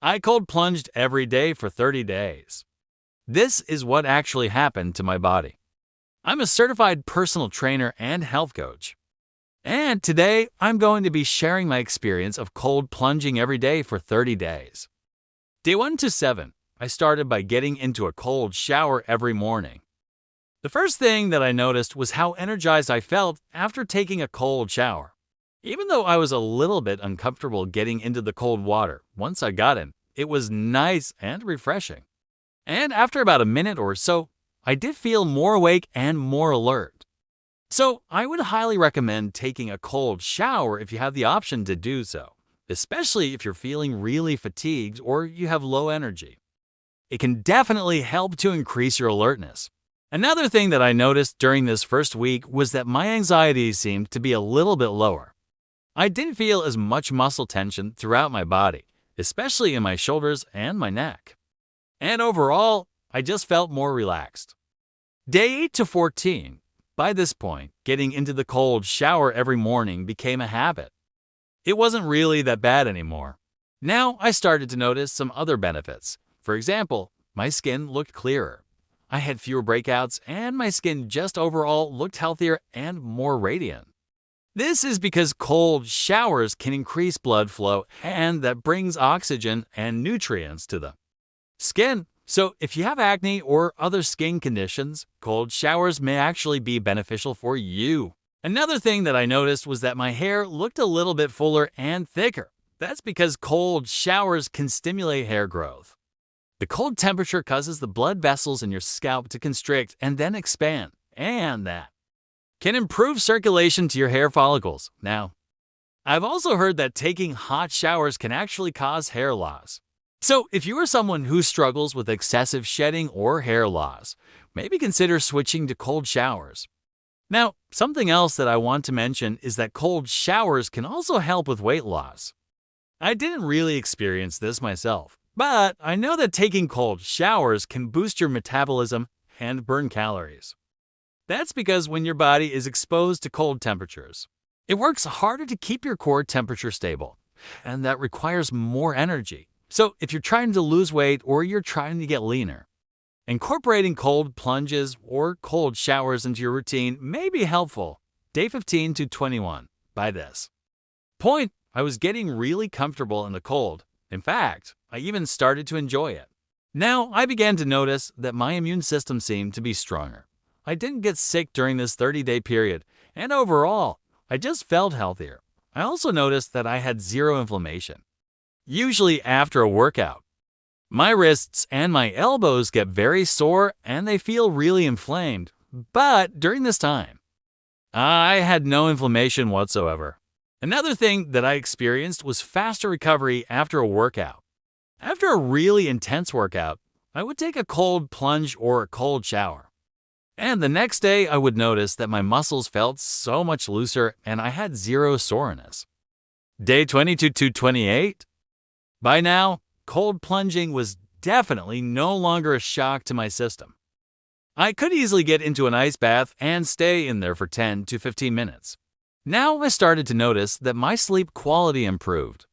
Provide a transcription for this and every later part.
I cold plunged every day for 30 days. This is what actually happened to my body. I'm a certified personal trainer and health coach. And today, I'm going to be sharing my experience of cold plunging every day for 30 days. Day 1 to 7, I started by getting into a cold shower every morning. The first thing that I noticed was how energized I felt after taking a cold shower. Even though I was a little bit uncomfortable getting into the cold water, once I got in, it was nice and refreshing. And after about a minute or so, I did feel more awake and more alert. So I would highly recommend taking a cold shower if you have the option to do so, especially if you're feeling really fatigued or you have low energy. It can definitely help to increase your alertness. Another thing that I noticed during this first week was that my anxiety seemed to be a little bit lower. I didn't feel as much muscle tension throughout my body, especially in my shoulders and my neck. And overall, I just felt more relaxed. Day 8 to 14. By this point, getting into the cold shower every morning became a habit. It wasn't really that bad anymore. Now I started to notice some other benefits. For example, my skin looked clearer. I had fewer breakouts and my skin just overall looked healthier and more radiant. This is because cold showers can increase blood flow and that brings oxygen and nutrients to the skin. So if you have acne or other skin conditions, cold showers may actually be beneficial for you. Another thing that I noticed was that my hair looked a little bit fuller and thicker. That's because cold showers can stimulate hair growth. The cold temperature causes the blood vessels in your scalp to constrict and then expand, and that can improve circulation to your hair follicles. Now, I've also heard that taking hot showers can actually cause hair loss. So if you are someone who struggles with excessive shedding or hair loss, maybe consider switching to cold showers. Now, something else that I want to mention is that cold showers can also help with weight loss. I didn't really experience this myself, but I know that taking cold showers can boost your metabolism and burn calories. That's because when your body is exposed to cold temperatures, it works harder to keep your core temperature stable, and that requires more energy. So if you're trying to lose weight or you're trying to get leaner, incorporating cold plunges or cold showers into your routine may be helpful. Day 15 to 21. By this point, I was getting really comfortable in the cold. In fact, I even started to enjoy it. Now I began to notice that my immune system seemed to be stronger. I didn't get sick during this 30-day period, and overall, I just felt healthier. I also noticed that I had zero inflammation. Usually after a workout, my wrists and my elbows get very sore and they feel really inflamed. But during this time, I had no inflammation whatsoever. Another thing that I experienced was faster recovery after a workout. After a really intense workout, I would take a cold plunge or a cold shower. And the next day, I would notice that my muscles felt so much looser and I had zero soreness. Day 22 to 28. By now, cold plunging was definitely no longer a shock to my system. I could easily get into an ice bath and stay in there for 10 to 15 minutes. Now I started to notice that my sleep quality improved.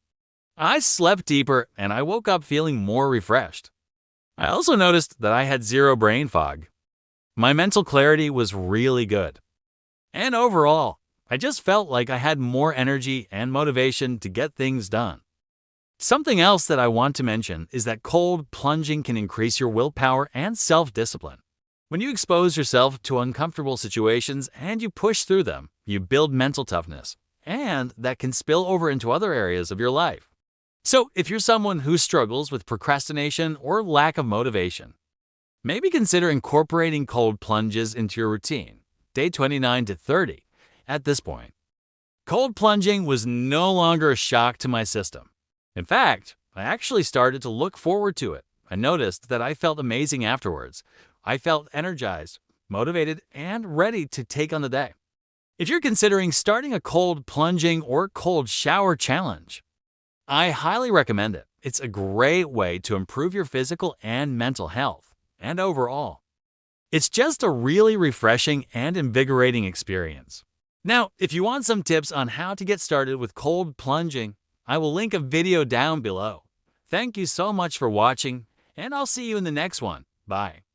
I slept deeper and I woke up feeling more refreshed. I also noticed that I had zero brain fog. My mental clarity was really good. And overall, I just felt like I had more energy and motivation to get things done. Something else that I want to mention is that cold plunging can increase your willpower and self-discipline. When you expose yourself to uncomfortable situations and you push through them, you build mental toughness, and that can spill over into other areas of your life. So if you're someone who struggles with procrastination or lack of motivation, maybe consider incorporating cold plunges into your routine, day 29 to 30. At this point, cold plunging was no longer a shock to my system. In fact, I actually started to look forward to it. I noticed that I felt amazing afterwards. I felt energized, motivated, and ready to take on the day. If you're considering starting a cold plunging or cold shower challenge, I highly recommend it. It's a great way to improve your physical and mental health, and overall, it's just a really refreshing and invigorating experience. Now, if you want some tips on how to get started with cold plunging, I will link a video down below. Thank you so much for watching, and I'll see you in the next one. Bye.